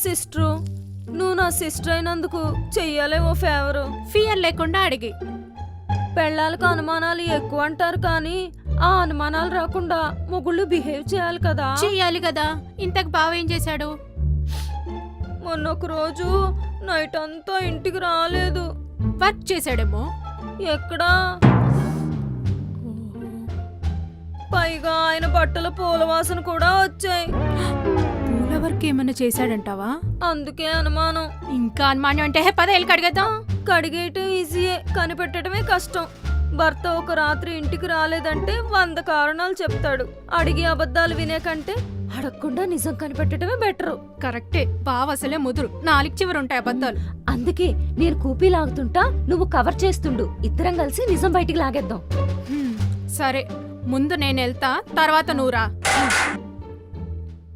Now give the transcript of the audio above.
Sister, నువ్వు నా sister అయినందుకు చెయ్యాలే ఓ ఫేవరు. ఫియర్ లేకుండా అడిగి. పెళ్ళాలకు అనుమానాలు ఎక్కువ అంటారు కానీ ఆ అనుమానాలు రాకుండా మొగుళ్ళు బిహేవ్ చేయాలి కదా. చెయ్యాలి కదా. ఇంతకు బావ ఏం చేశాడు? మొన్న ఒక రోజు నైట్ అంతా ఇంటికి రాలేదు. వర్క్ చేశాడేమో. ఎక్కడా? పైగా ఆయన బట్టల పూల వాసన కూడా వచ్చాయి. పూల వర్క్ ఏమన్నా చేశాడంటావా? అందుకే అనుమానం. ఇంకా అనుమానం అంటే 10 ఏళ్ళు కడిగేద్దాం. కడిగేయటం ఈజీయే, కనిపెట్టడమే కష్టం. భర్త ఒక రాత్రి ఇంటికి రాలేదంటే 100 కారణాలు చెప్తాడు. అడిగి అబద్ధాలు వినే కంటే అడగకుండా నిజం కనిపెట్టడమే బెటరు. కరెక్టే. బావ అసలే ముదురు, 4 చివరు ఉంటాయి అబద్ధాలు. అందుకే నేను కూపీ లాగుతుంటా, నువ్వు కవర్ చేస్తుండు. ఇద్దరం కలిసి నిజం బయటికి లాగేద్దాం. సరే, ముందు నేను వెళ్తా, తర్వాత నువ్వు రా.